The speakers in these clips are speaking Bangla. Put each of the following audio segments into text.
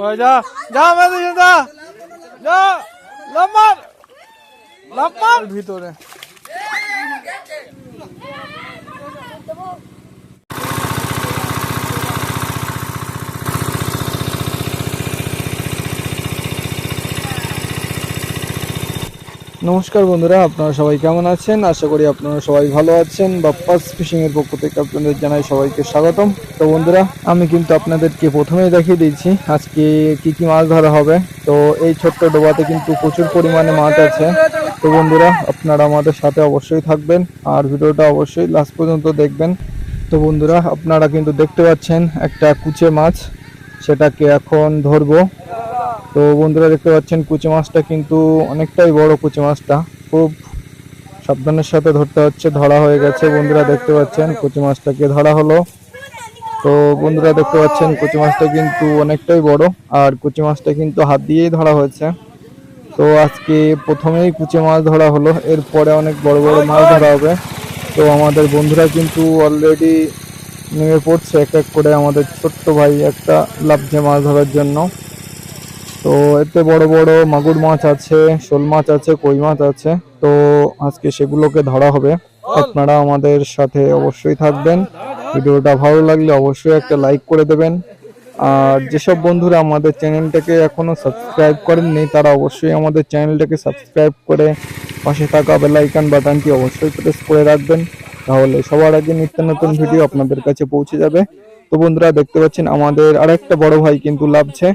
ওই যা যা মেরে যা যা লাম্বার লাম্বার ভিতরে নমস্কার বন্ধুরা, আপনারা সবাই কেমন আছেন? আশা করি আপনারা সবাই ভালো আছেন। বাপ্পাস ফিশিং এর পক্ষ থেকে আপনাদের জানাই সবাইকে স্বাগতম। তো বন্ধুরা, আমি কিন্তু আপনাদেরকে প্রথমেই দেখিয়ে দিচ্ছি আজকে কি কি মাছ ধরা হবে। তো এই ছোট্ট ডোবাতে কিন্তু প্রচুর পরিমাণে মাছ আছে। তো বন্ধুরা, আপনারা আমাদের সাথে অবশ্যই থাকবেন আর ভিডিওটা অবশ্যই লাস্ট পর্যন্ত দেখবেন। তো বন্ধুরা, আপনারা কিন্তু দেখতে পাচ্ছেন একটা কুচে মাছ, সেটাকে এখন ধরবো। তো বন্ধুরা দেখতে পাচ্ছেন কুচি মাছটা কিন্তু অনেকটাই বড়। কুচি মাছটা খুব সাবধানের সাথে ধরতে হচ্ছে। ধরা হয়ে গেছে বন্ধুরা, দেখতে পাচ্ছেন কুচি মাছটাকে ধরা হলো। তো বন্ধুরা দেখতে পাচ্ছেন কুচি মাছটা কিন্তু অনেকটাই বড়, আর কুচি মাছটা কিন্তু হাত দিয়েই ধরা হয়েছে। তো আজকে প্রথমেই কুচি মাছ ধরা হলো, এরপরে অনেক বড় বড় মাছ ধরা হবে। তো আমাদের বন্ধুরা কিন্তু অলরেডি নেমে পড়ছে এক এক করে। আমাদের ছোট্ট ভাই একটা লাফছে মাছ ধরার জন্য। তো এতে বড় বড় মাগুর মাছ আছে, শোল মাছ আছে, কই মাছ আছে। তো আজকে সেগুলোকে ধরা হবে। আপনারা আমাদের সাথে অবশ্যই থাকবেন। ভিডিওটা ভালো লাগলে অবশ্যই একটা লাইক করে দেবেন। আর যেসব বন্ধুরা আমাদের চ্যানেলটাকে এখনো সাবস্ক্রাইব করেননি, তারা অবশ্যই আমাদের চ্যানেলটাকে সাবস্ক্রাইব করে পাশে থাকা বেল আইকন বাটনটি অবশ্যই প্রেস করে রাখবেন। তাহলে সবার আগে নিত্য নতুন ভিডিও আপনাদের কাছে পৌঁছে যাবে। তো বন্ধুরা দেখতে পাচ্ছেন আমাদের আরেকটা বড় ভাই কিন্তু লাফছে।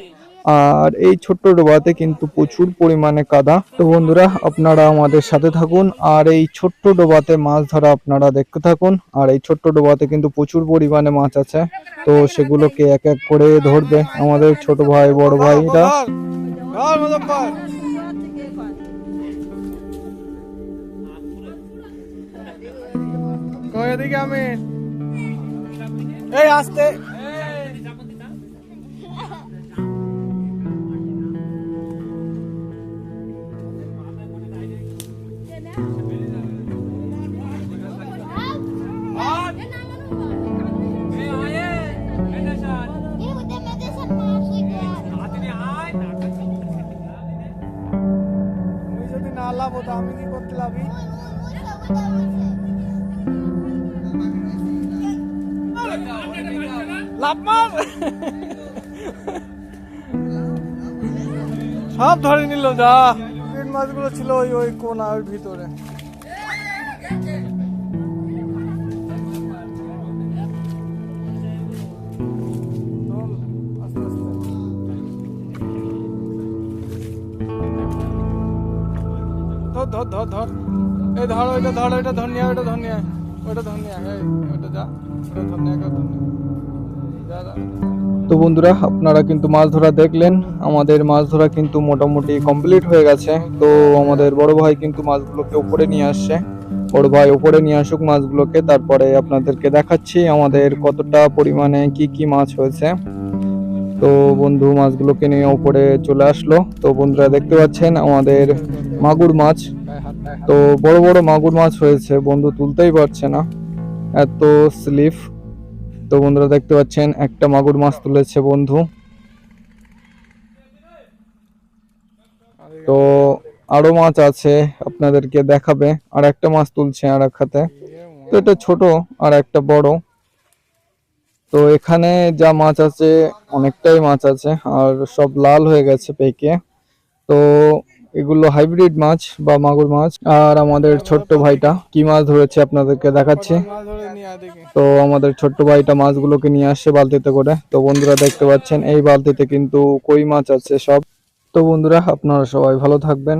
আর এই ছোট্ট ডোবাতে কিন্তু প্রচুর পরিমাণে কাদা। তো বন্ধুরা, আপনারা আমাদের সাথে থাকুন আর এই ছোট্ট ডোবাতে মাছ ধরা আপনারা দেখতে থাকুন। আর এই ছোট্ট ডোবাতে কিন্তু প্রচুর পরিমাণে মাছ আছে। তো সেগুলোকে এক এক করে ধরবে আমাদের ছোট ভাই বড় ভাইরা। এই আসতে না লাভ তো আমি কি করতে লাভি? লাভ মার সব ধরে নিল। যা পেট মাছগুলো ছিল ওই ওই কোনা ওই ভিতরে। ধর ধর ধর ধর এই ধর ওইটা ধর, ওইটা ধনিয়া, ওইটা ধনিয়া, ওইটা ধনিয়া, এই ওইটা যা, ওইটা ধনিয়া কা ধনিয়া যা যা। তো বন্ধুরা, আপনারা কিন্তু মাছ ধরা দেখলেন। আমাদের মাছ ধরা কিন্তু মোটামুটি কমপ্লিট হয়ে গেছে। তো আমাদের বড় ভাই কিন্তু মাছগুলোকে উপরে নিয়ে আসছে। বড় ভাই উপরে নিয়ে আসুক মাছগুলোকে, তারপরে আপনাদেরকে দেখাচ্ছি আমাদের কতটা পরিমাণে কি কি মাছ হয়েছে। তো বন্ধু মাছগুলোকে নিয়ে উপরে চলে আসলো। তো বন্ধুরা দেখতে পাচ্ছেন আমাদের মাগুর মাছ। তো বড় বড় মাগুর মাছ হয়েছে, বন্ধু তুলতেই পারছে না, এত স্লিপ। তো বন্ধুরা দেখতে পাচ্ছেন একটা মাগুর মাছ তুলেছে বন্ধু। তো আরো মাছ আছে, আপনাদেরকে দেখাবে। আর একটা মাছ তুলছে আর এক হাতে। তো এটা ছোট আর একটা বড়। তো এখানে যা মাছ আছে অনেকটাই মাছ আছে, আর সব লাল হয়ে গেছে পেকে। তো এগুলো হাইব্রিড মাছ বা মাগুর মাছ। আর আমাদের ছোট্ট ভাইটা কি মাছ ধরেছে আপনাদেরকে দেখাচ্ছি। তো আমাদের ছোট্ট ভাইটা মাছগুলোকে নিয়ে আসছে বালতিতে করে। তো বন্ধুরা দেখতে পাচ্ছেন এই বালতিতে কিন্তু কই মাছ আছে সব। তো বন্ধুরা, আপনারা সবাই ভালো থাকবেন।